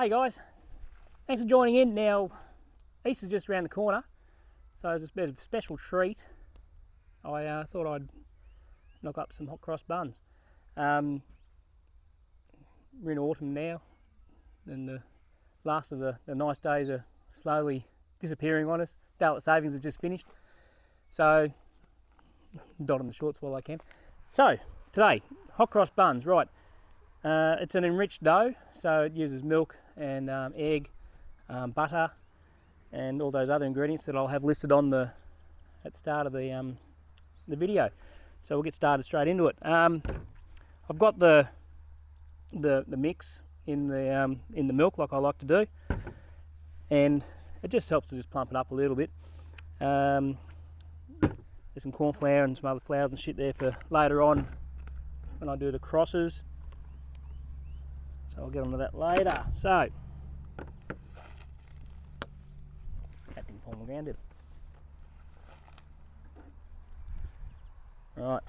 Hey guys, thanks for joining in. Now, Easter's just around the corner, so as a bit of a special treat, I thought I'd knock up some hot cross buns. We're in autumn now, and the last of the nice days are slowly disappearing on us. Daylight savings has just finished, so dotting the shorts while I can. So today, hot cross buns, right? It's an enriched dough, so it uses milk and egg, butter, and all those other ingredients that I'll have listed on at the start of the video. So we'll get started straight into it. I've got the mix in the milk like I like to do, and it just helps to just plump it up a little bit. There's some corn flour and some other flours and shit there for later on when I do the crosses. So I'll get onto that later. So, that didn't fall on the ground, did it? Right.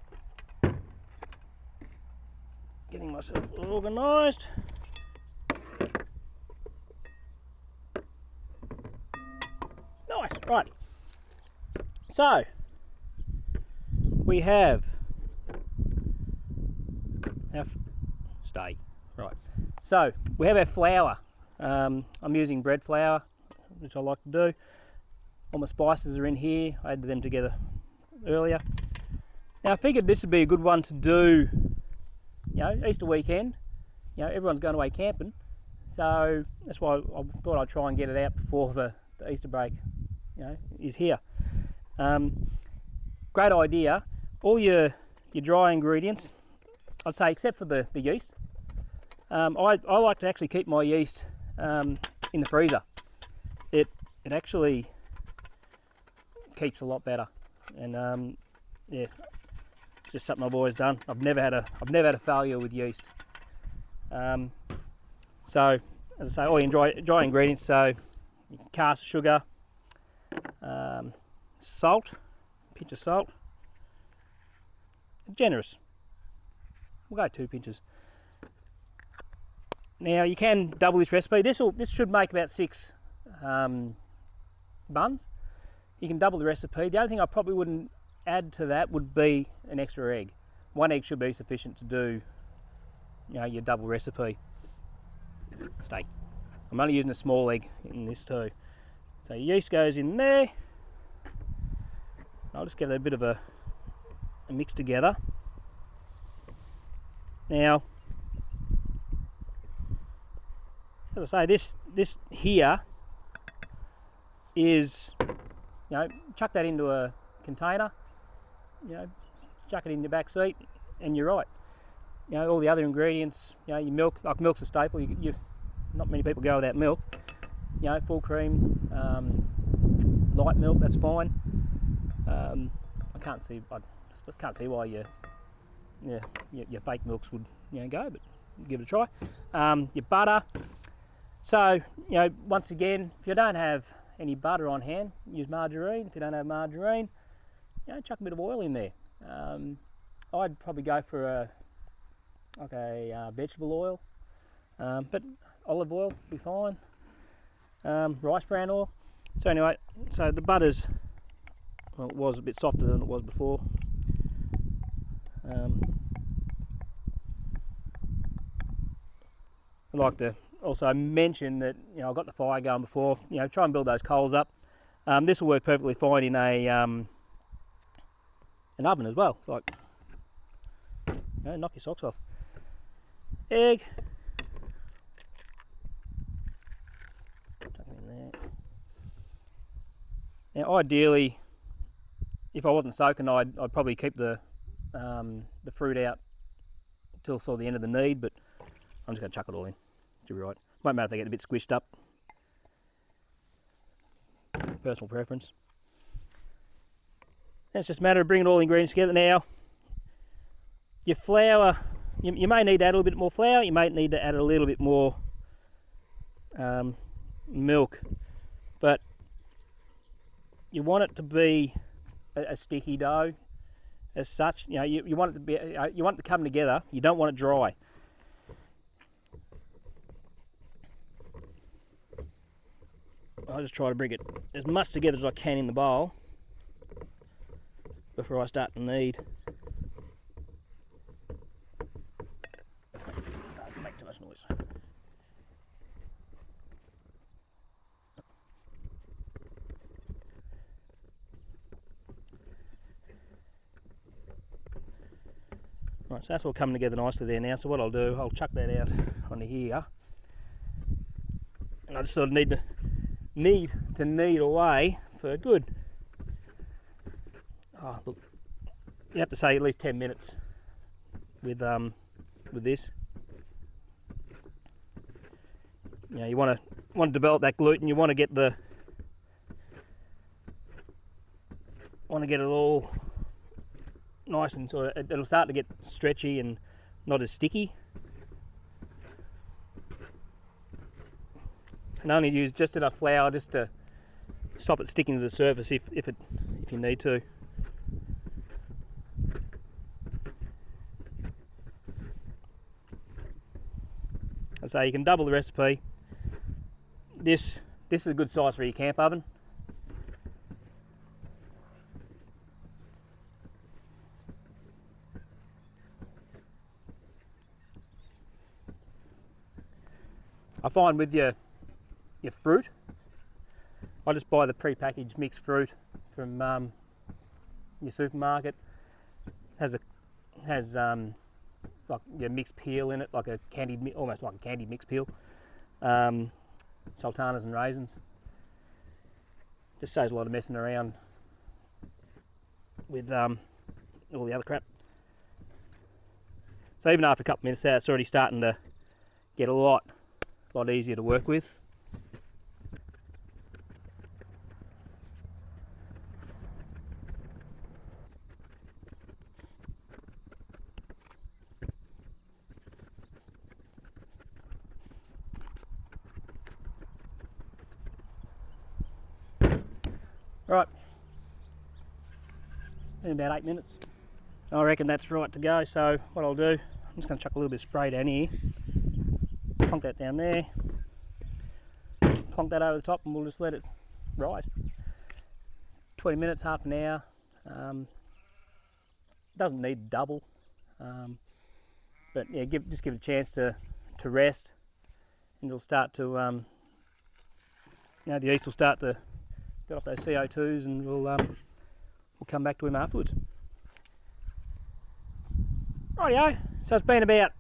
Getting myself organised. Nice, right. So, we have our stay. Right. So we have our flour. I'm using bread flour, which I like to do. All my spices are in here. I added them together earlier. Now I figured this would be a good one to do, Easter weekend. Everyone's going away camping, so that's why I thought I'd try and get it out before the Easter break, is here. Great idea. All your dry ingredients, I'd say, except for the yeast. I like to actually keep my yeast in the freezer. It actually keeps a lot better, and yeah, it's just something I've always done. I've never had a failure with yeast. So as I say, all your dry ingredients. So caster sugar, salt, pinch of salt, generous. We'll go 2 pinches. Now you can double this recipe. This should make about 6 buns. You can double the recipe. The only thing I probably wouldn't add to that would be an extra egg. 1 egg should be sufficient to do, your double recipe. Steak. I'm only using a small egg in this too. So yeast goes in there. I'll just get a bit of a mix together. Now, as I say, this here is, chuck that into a container, chuck it in your back seat, and you're right. All the other ingredients, your milk, like milk's a staple. Not many people go without milk. Full cream, light milk, that's fine. I can't see why your fake milks would go, but give it a try. Your butter. So, once again, if you don't have any butter on hand, use margarine. If you don't have margarine, chuck a bit of oil in there. I'd probably go for a vegetable oil, but olive oil would be fine. Rice bran oil. So anyway, so the butter's, well, it was a bit softer than it was before. I'd like to also mention that I've got the fire going before. Try and build those coals up. This will work perfectly fine in an oven as well. It's like, knock your socks off. Egg. Chuck it in there. Now, ideally, if I wasn't soaking, I'd probably keep the fruit out until sort of the end of the knead, but I'm just going to chuck it all in. Should be right. Won't matter if they get a bit squished up. Personal preference. And it's just a matter of bringing all the ingredients together. Now, your flour, you may need to add a little bit more flour. You may need to add a little bit more milk, but you want it to be a sticky dough as such. You want it to be, you want it to come together. You don't want it dry. I just try to bring it as much together as I can in the bowl before I start to knead. Doesn't make too much noise. Right, so that's all coming together nicely there now. So what I'll do, I'll chuck that out onto here, and I just sort of need to knead away for a good. Oh, look, you have to say at least 10 minutes with this. You know, you want to develop that gluten. You want to get it all nice, and so it'll start to get stretchy and not as sticky. And only use just enough flour just to stop it sticking to the surface if you need to. So you can double the recipe. This is a good size for your camp oven. I find with your fruit, I just buy the pre-packaged mixed fruit from your supermarket. Has like your mixed peel in it, like a candied, almost like a candied mixed peel. Sultanas and raisins. Just saves a lot of messing around with all the other crap. So even after a couple of minutes out, it's already starting to get a lot easier to work with. Right, in about 8 minutes. I reckon that's right to go. So what I'll do, I'm just going to chuck a little bit of spray down here, plonk that down there, plonk that over the top, and we'll just let it ride. 20 minutes, half an hour. Doesn't need double, but yeah, just give it a chance to rest, and it'll start to, the yeast will start to get off those CO2s, and we'll come back to him afterwards. Rightio, so it's been about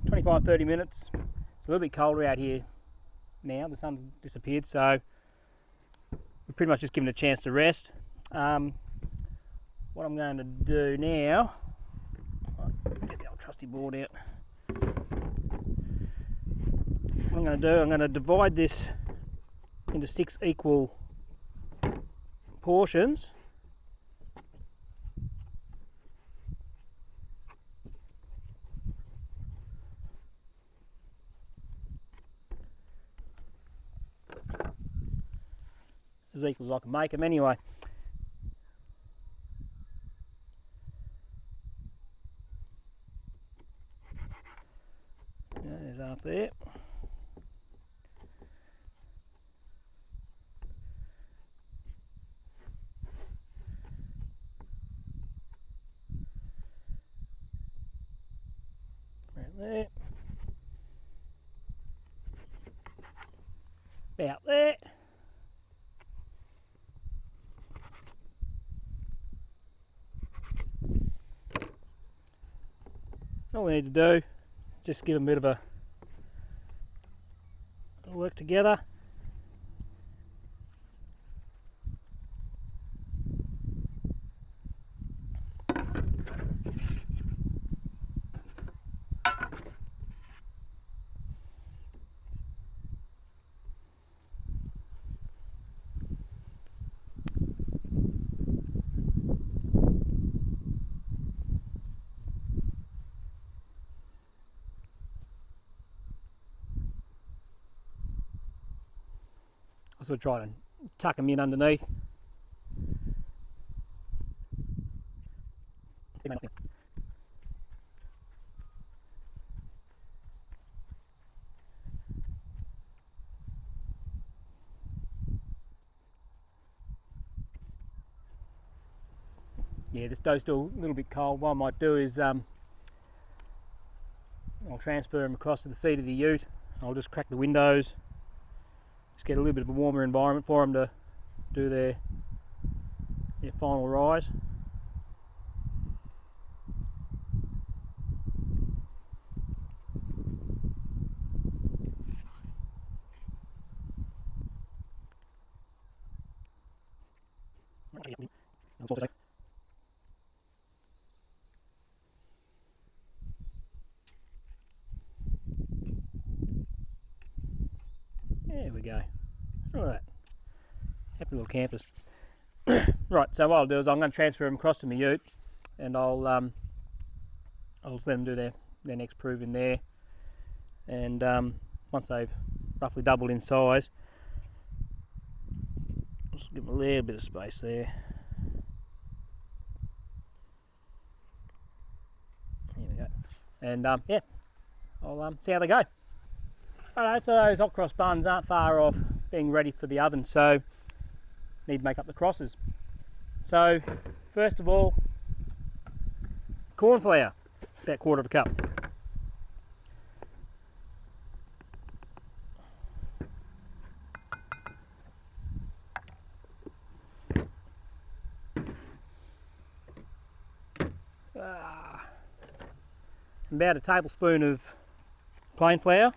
25-30 minutes. It's a little bit colder out here now, the sun's disappeared, so we've pretty much just given it a chance to rest. What I'm going to do now, get the old trusty board out. What I'm going to do, I'm going to divide this into 6 equal portions. As equal as I can make them anyway. Yeah, there's half there. Right there. About there. All we need to do, just give them a bit of a work together. I sort of try to tuck them in underneath. yeah, this dough's still a little bit cold. What I might do is I'll transfer them across to the seat of the ute. I'll just crack the windows, just get a little bit of a warmer environment for them to do their final rise. There we go. Look at that. Happy little campers. Right, so what I'll do is I'm going to transfer them across to my ute, and I'll just let them do their next prove in there. And once they've roughly doubled in size, just give them a little bit of space there. There we go. And yeah, I'll see how they go. Alright, so those hot cross buns aren't far off being ready for the oven, so need to make up the crosses. So first of all, corn flour, about 1/4 of a cup. About a tablespoon of plain flour.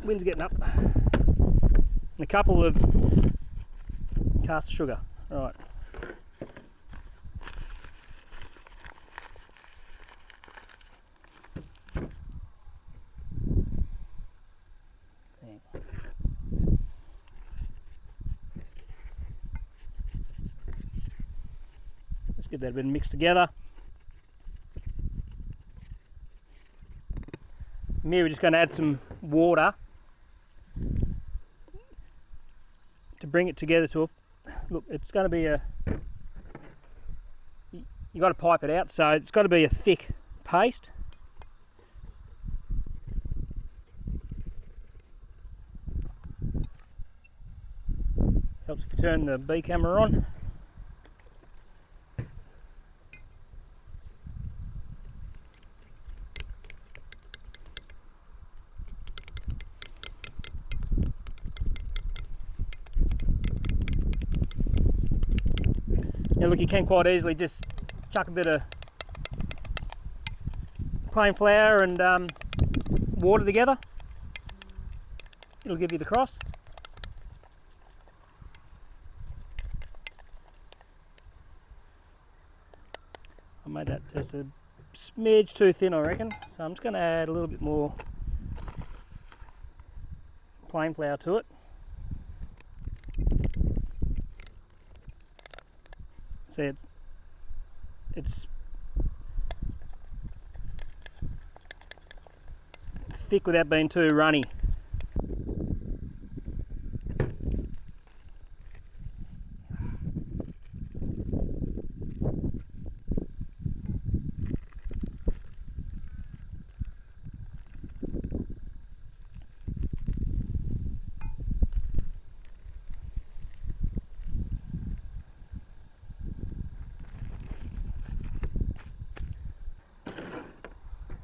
Wind's getting up. And a couple of caster sugar. Right. Let's get that a bit mixed together. From here we're just going to add some water to bring it together to a, look, it's going to be a, you got to pipe it out, so it's got to be a thick paste. Helps if you turn the B camera on. Now look, you can quite easily just chuck a bit of plain flour and water together. It'll give you the cross. I made that just a smidge too thin, I reckon, so I'm just going to add a little bit more plain flour to it. See, it's thick without being too runny.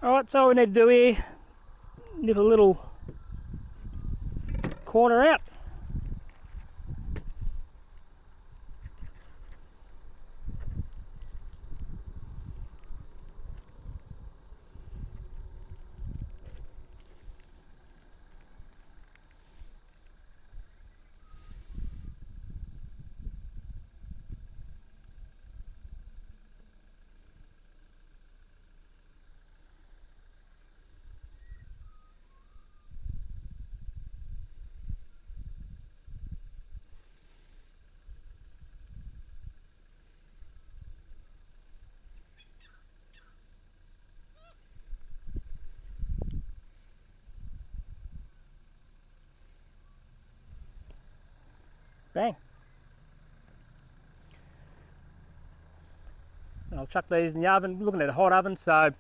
Alright, so all we need to do here, nip a little corner out. Bang. And I'll chuck these in the oven. Looking at a hot oven, so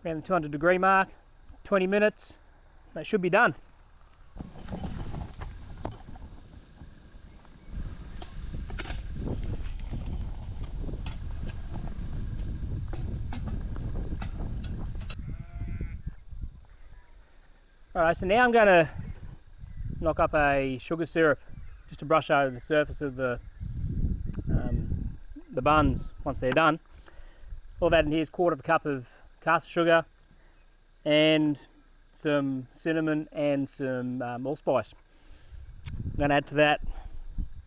around the 200 degree mark, 20 minutes, they should be done. Alright, so now I'm going to knock up a sugar syrup just to brush over the surface of the buns once they're done. All I've added in here is 1/4 cup of caster sugar and some cinnamon and some allspice. I'm going to add to that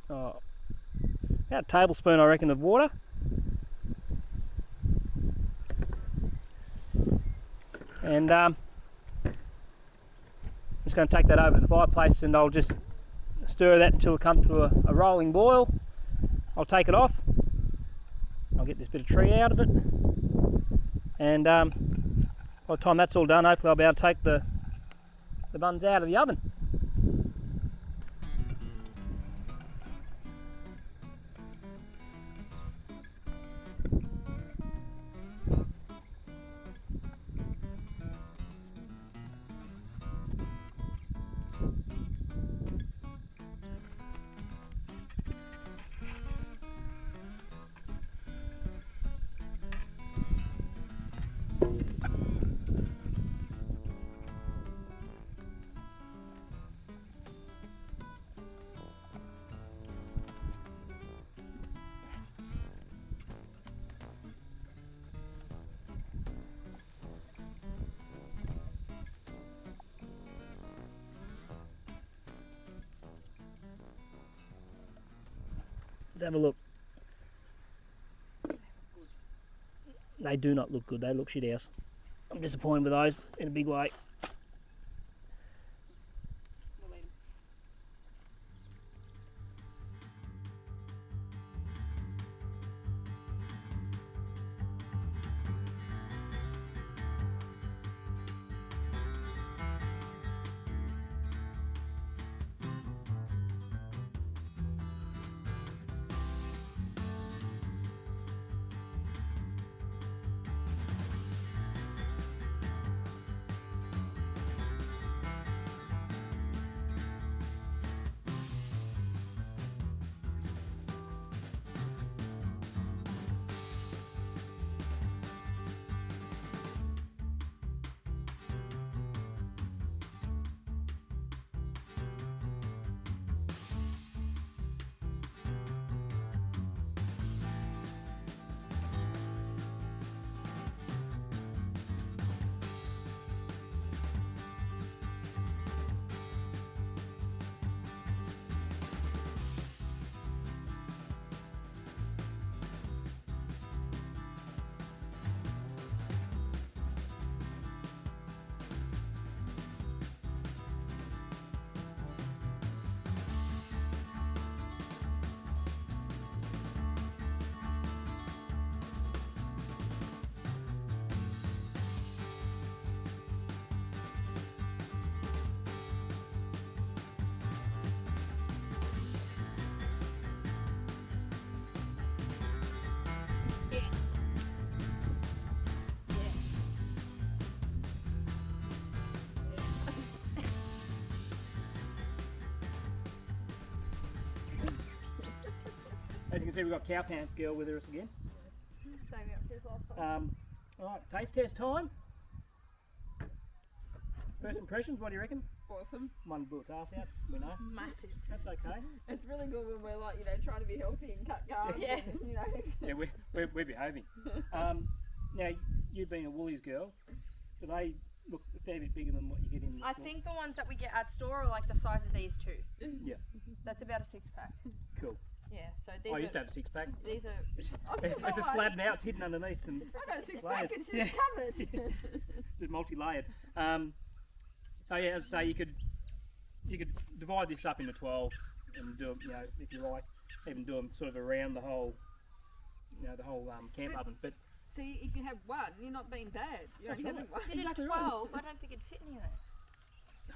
about a tablespoon, I reckon, of water. And I'm just going to take that over to the fireplace and I'll just stir that until it comes to a rolling boil. I'll take it off. I'll get this bit of tree out of it. And by the time that's all done, hopefully I'll be able to take the buns out of the oven. Let's have a look. They do not look good, they look shit house. I'm disappointed with those in a big way. As you can see, we've got Cow Pants Girl with us again. Same outfit as last time. Alright, taste test time. First impressions, what do you reckon? Awesome. One blew its ass out, we know. Massive. That's okay. It's really good when we're like, trying to be healthy and cut carbs. Yeah. And, Yeah, we're behaving. Now, you being a Woolies girl, do they look a fair bit bigger than what you get in the I store? think the ones that we get at store are like the size of these two. Yeah. That's about a 6-pack. Cool. Yeah, so these I used to have a 6-pack. these are It's a slab now, it's hidden underneath. And I know, 6 layers. pack, it's just covered. Just multi-layered. So yeah, as I say, you could divide this up into 12 and do them, if you like, even do them sort of around the whole, the whole camp oven. But See, if you have one, you're not being bad. You're That's only having right. one. fit at Exactly 12. right. I don't think it'd fit anywhere.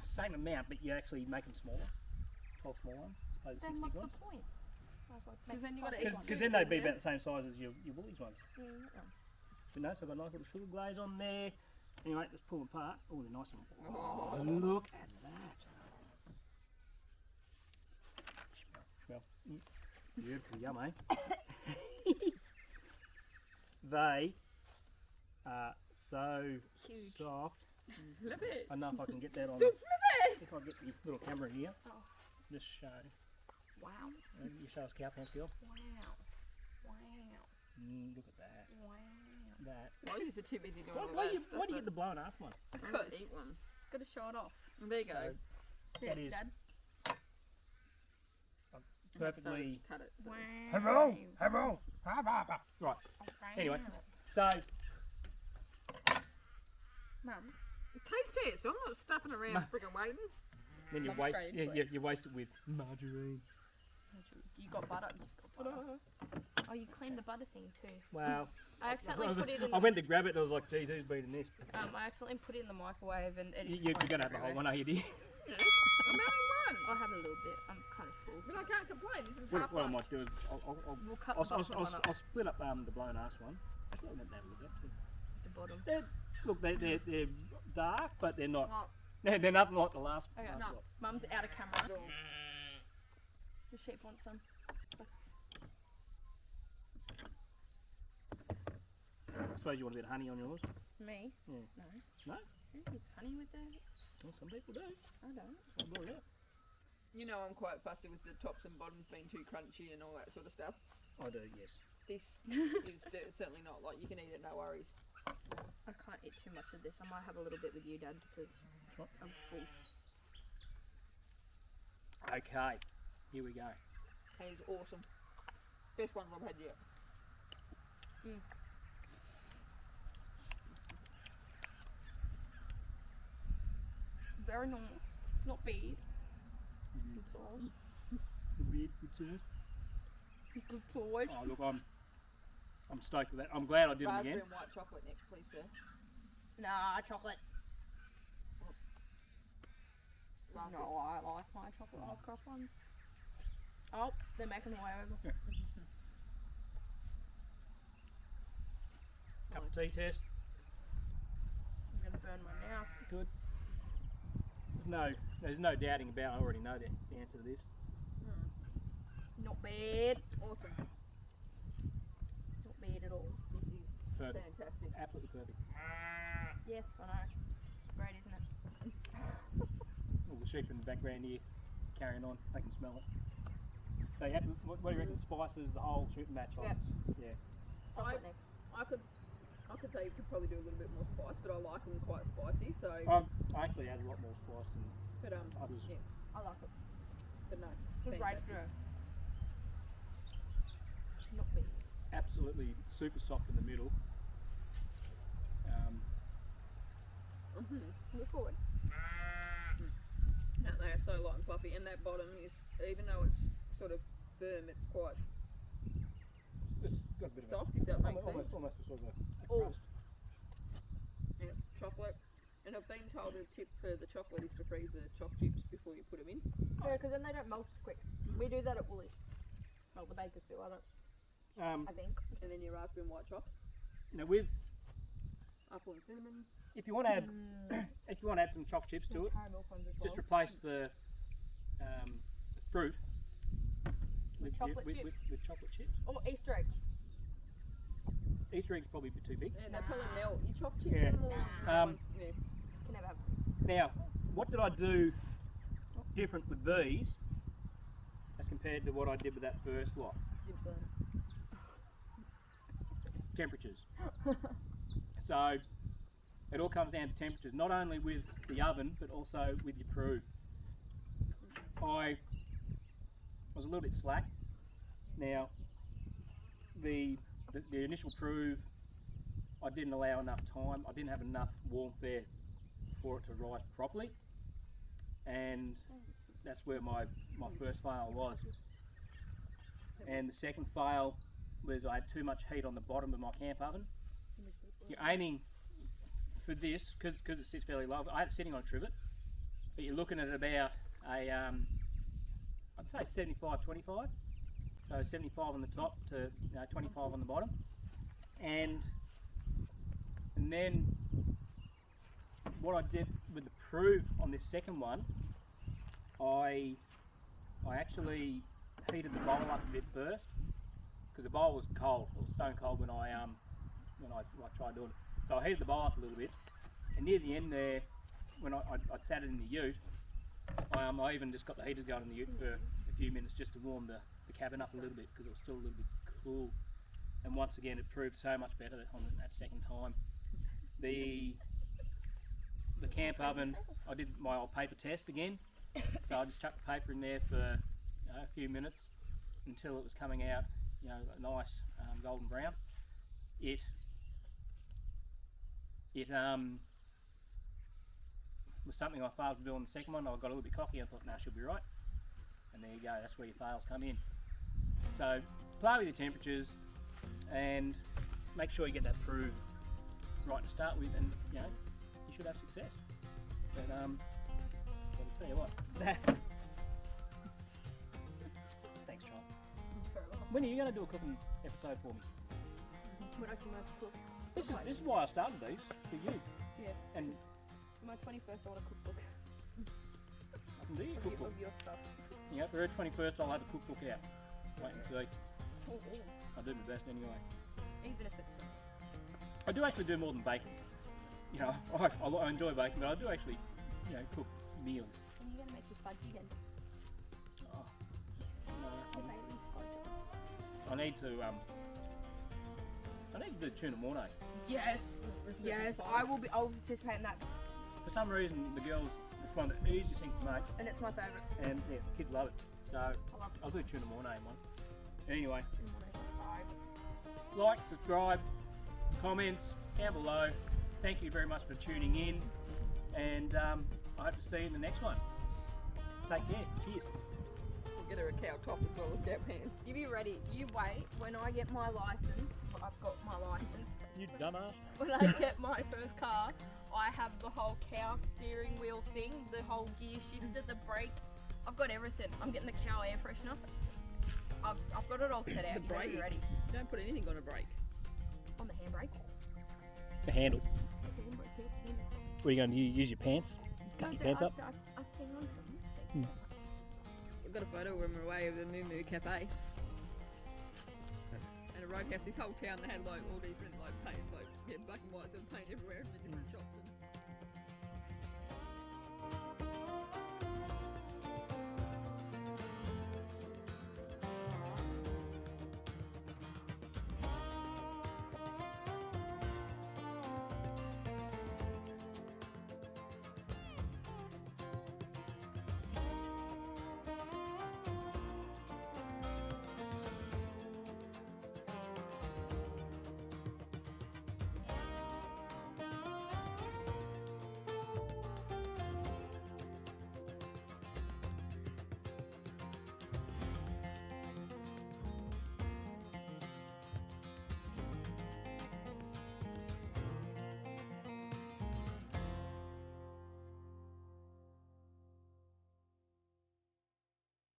same amount, but you actually make them smaller, 12 small ones. suppose the Then 6 big what's ones. the point? Might as well make Because then you got to five eat ones. Because then they'd be about the same size as your Woolies ones. Yeah, yeah. You know, so I've got a nice little sugar glaze on there. Anyway, let's pull them apart. Oh, they're nice and. Oh, look at that. Smell. Beautiful, yum, eh? They are so Huge. soft. Flip it. I don't know if I can get that on. Flip it. If I get the little camera here, Oh. just show. Wow. You show us cow pants, girl. Wow. Wow. Look at that. Wow. That. Well, you're too busy doing all Why that do you stuff. get the blown ass one? Because eat one. Gotta show it off. There you go. So, Here, that is Dad. perfectly. Cut it. So. Wow. Hello. Right. Anyway, so Mum. Taste test. I'm not stuffing around friggin' waiting. then you Mum's waste. straight into You waste it with margarine. You got butter. Oh, you cleaned the butter thing too. Wow. I accidentally put it in. I went to grab it and I was like, geez, who's beating this? I accidentally put it in the microwave and it You're going to have the whole one, are you, dear? I'm having one. I'll have a little bit. I'm kind of full. But I can't complain. This is What, half what I one. might do is We'll cut the bottom one up. I'll split up the blown ass one. That's what I'm going to have a look at too. The bottom. Look, they're dark, but they're not. Oh, They're nothing like the last. Okay. last No. lot. Mum's out of camera. no. The sheep wants some. I suppose you want a bit of honey on yours. Me? Yeah. No. No? Who eats honey with that? Well, some people do. I don't. So I brought it out. You know I'm quite fussy with the tops and bottoms being too crunchy and all that sort of stuff. I do, yes. This is certainly not like you can eat it, no worries. I can't eat too much of this. I might have a little bit with you, Dad, because That's right. I'm full. Okay, here we go. It is awesome. Best ones I've had yet. Very normal. Not bad. Good sauce. Good sauce. Good sauce. Oh, look, I'm stoked with that. I'm glad I did them Raspberry again. and white chocolate next, please, sir. Nah, chocolate. Raspberry. No, I like my chocolate hot cross buns. Oh, they're making their way over. Cup of tea test. I'm gonna burn my mouth. Good. No, there's no doubting about. I already know the answer to this. Not bad. Awesome. Not bad at all. This is Perfect. fantastic. Absolutely perfect. Yes, I know. It's great, isn't it? All the sheep in the background here carrying on. I can smell it. So, yeah, what do you reckon? Spices, the whole shooting match on. Yeah. Chocolate next. I could say you could probably do a little bit more spice, but I like them quite spicy. So, I actually add a lot more spice than but others. yeah, I like it. but no. Good fantastic. breakthrough. Not bad. Absolutely super soft in the middle. Look forward. No, they are so light and fluffy, and that bottom is, even though it's sort of firm, it's quite It's got a bit of soft, if that makes sense. almost a sort of a Oh. crust. Yeah, chocolate. And I've been told a tip for the chocolate is to freeze the choc chips before you put them in. Yeah, because then they don't melt as quick. We do that at Woolies. Well, the bakers do, I don't. I think. And then your raspberry and white choc, Now with apple and cinnamon. if you want to add if you want to add some choc chips to it, Caramel ones as well. just replace the fruit With chocolate chips. With chocolate chips. Or Easter eggs. Easter eggs probably a bit too big. Yeah, they probably melt. Your choc chips Yeah. are more. Yeah. Can never have. Now, what did I do different with these as compared to what I did with that first lot? Did burn. Temperatures. So it all comes down to temperatures, not only with the oven but also with your proof. I was a little bit slack. Now the initial prove, I didn't allow enough time. I didn't have enough warmth there for it to rise properly, and that's where my first fail was. And the second fail was I had too much heat on the bottom of my camp oven. You're aiming for this because it sits fairly low. I had it sitting on a trivet, but you're looking at about a I'd say 75-25. So 75 on the top to 25 on the bottom. And then what I did with the proof on this second one, I actually heated the bowl up a bit first, because the bowl was cold. It was stone cold when I tried doing it. So I heated the bowl up a little bit, and near the end there, when I'd sat it in the ute, I even just got the heaters going in the ute for a few minutes just to warm the cabin up a little bit, because it was still a little bit cool. And once again, it proved so much better on that second time. The camp oven, I did my old paper test again. So I just chucked the paper in there for a few minutes until it was coming out, a nice golden brown. It was something I failed to do on the second one. I got a little bit cocky and thought, no, she'll be right. And there you go, that's where your fails come in. So play with your temperatures and make sure you get that proved right to start with, and you should have success. But I'll tell you what. Thanks, Charles. When are you going to do a cooking episode for me? When I can most cook. This is why I started these, for you. Yeah. And My 21st, I want a cookbook I can do your cookbook. of your stuff. Yeah, for her 21st I'll have a cookbook out. Wait and see. Ooh. I'll do my best anyway. Even if it's I do actually do more than baking. I enjoy baking, but I do actually, cook meals. When are you going to make your fudgy then? Oh, Your baby's fudgy. I need to do tuna mornay. Yes, yes, I'll participate in that, For some reason, the girls, it's one of the easiest things to make, and it's my favourite. and yeah, the kids love it. So I love I'll do tuna mornay one. Anyway, it. like, subscribe, comments down below. Thank you very much for tuning in, and I hope to see you in the next one. Take care. Cheers. We'll get her a cow top as well as cow pants. You be ready. You wait. When I get my license, I've got my license. You dumbass. When I get my first car, I have the whole cow steering wheel thing, the whole gear shifter, the brake. I've got everything. I'm getting the cow air freshener. I've got it all set out. The You better be brake? ready. You don't put anything on a brake. On the handbrake. The handle. The handbrake. Yeah. What are you going to use your pants? Cut your pants up? I hang on to them. We've got a photo when we're away of the Moo Cafe. And a roadhouse, this whole town, they had like all different like paint, like black and white, so paint everywhere in the different shops. And